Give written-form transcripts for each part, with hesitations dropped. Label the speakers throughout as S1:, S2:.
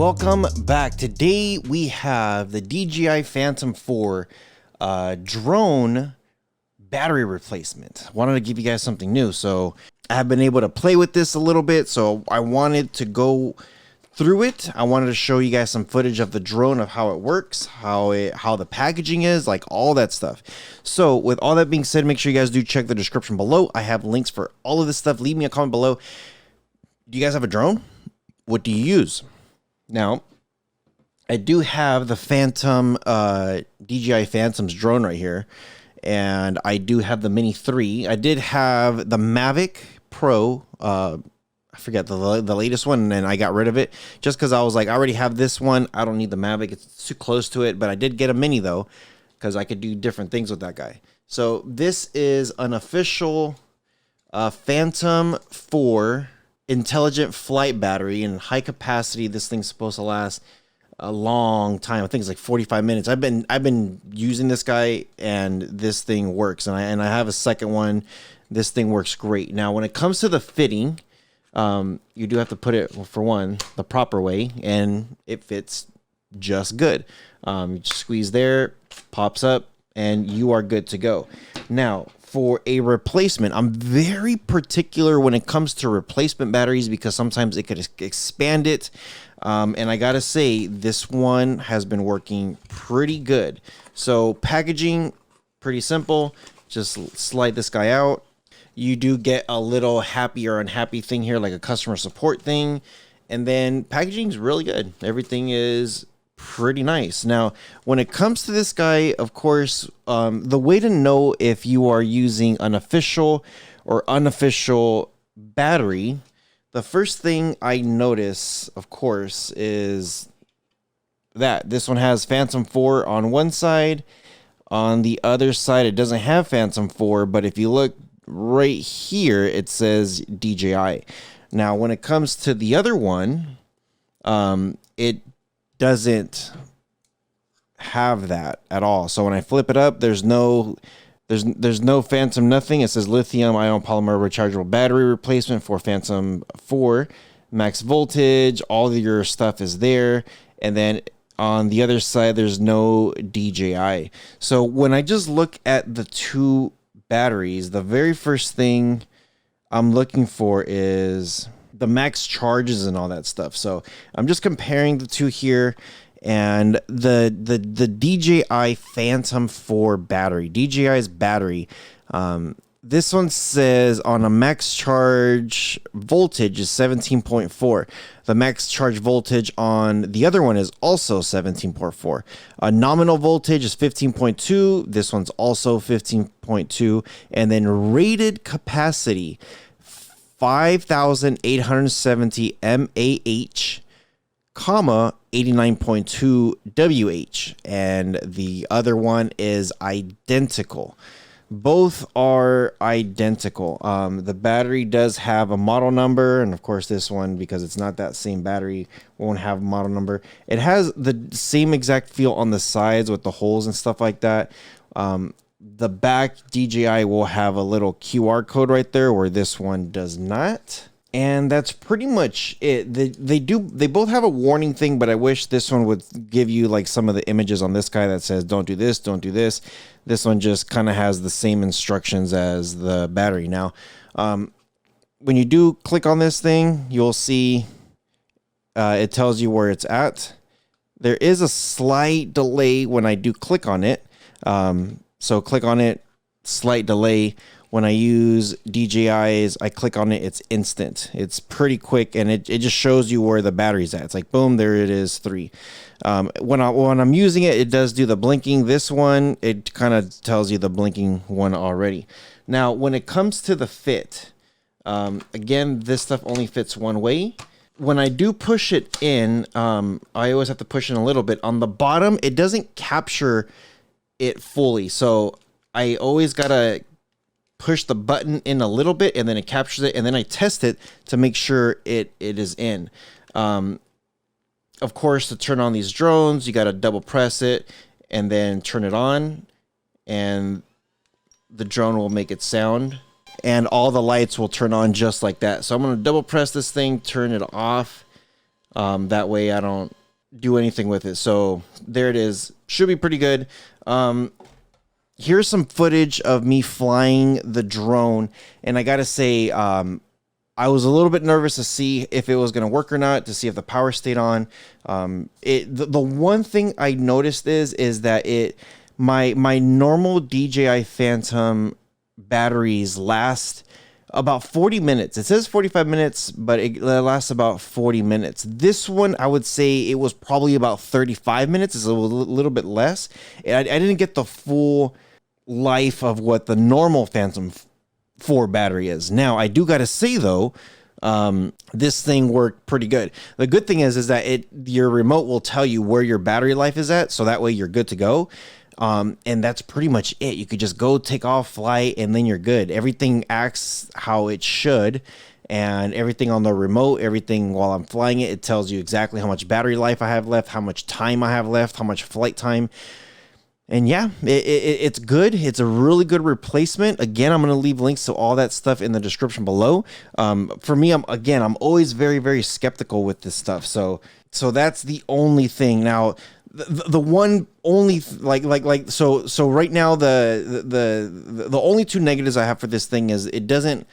S1: welcome back. Today we have the DJI Phantom 4 drone battery replacement. Wanted to give you guys something new, so I have been able to play with this a little bit, so I wanted to go through it. I wanted to show you guys some footage of the drone, of how it works, how the packaging is, like all that stuff. So with all that being said, make sure you guys do check the description below. I have links for all of this stuff. Leave me a comment below. Do you guys have a drone? What do you use? Now, I do have the Phantom, DJI Phantom's drone right here, and I do have the Mini 3. I did have the Mavic Pro, I forget the latest one, and I got rid of it just because I was like, I already have this one. I don't need the Mavic. It's too close to it, but I did get a Mini, though, because I could do different things with that guy. So this is an official Phantom 4 intelligent flight battery in high capacity. This thing's supposed to last a long time. I think it's like 45 minutes. I've been using this guy, and this thing works, and I have a second one. This thing works great. Now when it comes to the fitting, you do have to put it, well, for one, the proper way, and it fits just good. You just squeeze there, pops up, and you are good to go. Now for a replacement, I'm very particular when it comes to replacement batteries because sometimes it could expand it. And I gotta say, this one has been working pretty good. So packaging, pretty simple. Just slide this guy out. You do get a little happy or unhappy thing here, like a customer support thing. And then packaging is really good. Everything is pretty nice. Now, when it comes to this guy, of course, the way to know if you are using an official or unofficial battery, the first thing I notice, of course, is that this one has Phantom 4 on one side. On the other side, it doesn't have Phantom 4, but if you look right here, it says DJI. Now, when it comes to the other one, it doesn't have that at all. So when I flip it up, there's no Phantom nothing. It says lithium ion polymer rechargeable battery replacement for Phantom 4, max voltage, all of your stuff is there. And then on the other side, there's no DJI. So when I just look at the two batteries, the very first thing I'm looking for is the max charges and all that stuff. So I'm just comparing the two here, and the DJI Phantom 4 battery, DJI's battery, this one says on a max charge voltage is 17.4. The max charge voltage on the other one is also 17.4. A nominal voltage is 15.2. This one's also 15.2. And then rated capacity, 5,870 mAh, comma 89.2 WH, and the other one is identical. Both are identical. The battery does have a model number, and of course this one, because it's not that same battery, won't have a model number. It has the same exact feel on the sides with the holes and stuff like that. The back DJI will have a little QR code right there, where this one does not. And that's pretty much it. They both have a warning thing, but I wish this one would give you like some of the images on this guy that says don't do this, don't do this. This one just kind of has the same instructions as the battery. Now, when you do click on this thing, you'll see it tells you where it's at. There is a slight delay when I do click on it. So click on it, slight delay. When I use DJI's, I click on it, it's instant. It's pretty quick, and it just shows you where the battery's at. It's like, boom, there it is, 3. When I'm using it, it does do the blinking. This one, it kind of tells you the blinking one already. Now, when it comes to the fit, again, this stuff only fits one way. When I do push it in, I always have to push in a little bit. On the bottom, it doesn't capture it fully, so I always gotta push the button in a little bit, and then it captures it, and then I test it to make sure it is in. Of course, to turn on these drones, you gotta double press it and then turn it on, and the drone will make its sound, and all the lights will turn on just like that. So I'm gonna double press this thing, turn it off. That way I don't do anything with it. So there it is. Should be pretty good. Here's some footage of me flying the drone, and I gotta say, I was a little bit nervous to see if it was going to work or not, to see if the power stayed on. The one thing I noticed is that my normal DJI Phantom batteries last about 40 minutes. It says 45 minutes, but it lasts about 40 minutes. This one, I would say it was probably about 35 minutes. It's a little bit less. I didn't get the full life of what the normal Phantom 4 battery is. Now, I do got to say though, this thing worked pretty good. The good thing is that your remote will tell you where your battery life is at, so that way you're good to go. And that's pretty much it. You could just go take off, fly, and then you're good. Everything acts how it should, and everything on the remote, everything while I'm flying it, it tells you exactly how much battery life I have left, how much time I have left, how much flight time. And yeah, it's good. It's a really good replacement. Again, I'm going to leave links to all that stuff in the description below. For me, I'm always very, very skeptical with this stuff. So that's the only thing. Now, the one only so right now the only two negatives I have for this thing is it doesn't,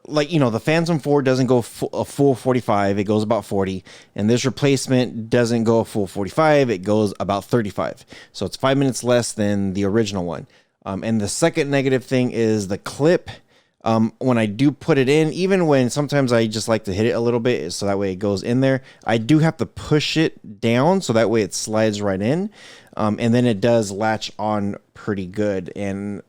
S1: like, you know, the Phantom 4 doesn't go a full 45, it goes about 40, and this replacement doesn't go a full 45, it goes about 35. So it's 5 minutes less than the original one. And the second negative thing is the clip. When I do put it in, even when sometimes I just like to hit it a little bit so that way it goes in there, I do have to push it down so that way it slides right in. And then it does latch on pretty good. And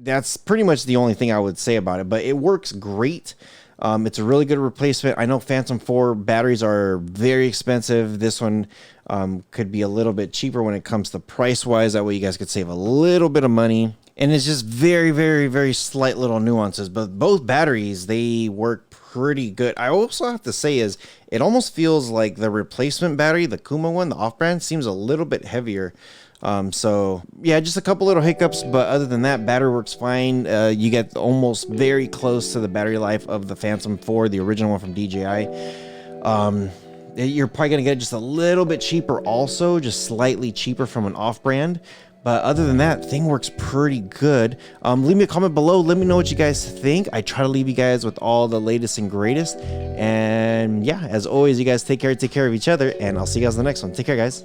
S1: that's pretty much the only thing I would say about it, but it works great. It's a really good replacement. I know Phantom 4 batteries are very expensive. This one could be a little bit cheaper when it comes to price wise. That way you guys could save a little bit of money. And it's just very, very, very slight little nuances, but both batteries, they work pretty good. I also have to say is it almost feels like the replacement battery, the Kuma one, the off-brand, seems a little bit heavier. So yeah, just a couple little hiccups, but other than that, battery works fine. You get almost very close to the battery life of the Phantom 4, the original one from DJI. You're probably gonna get it just a little bit cheaper also, just slightly cheaper from an off-brand. But other than that, thing works pretty good. Leave me a comment below. Let me know what you guys think. I try to leave you guys with all the latest and greatest. And yeah, as always, you guys take care of each other, and I'll see you guys in the next one. Take care, guys.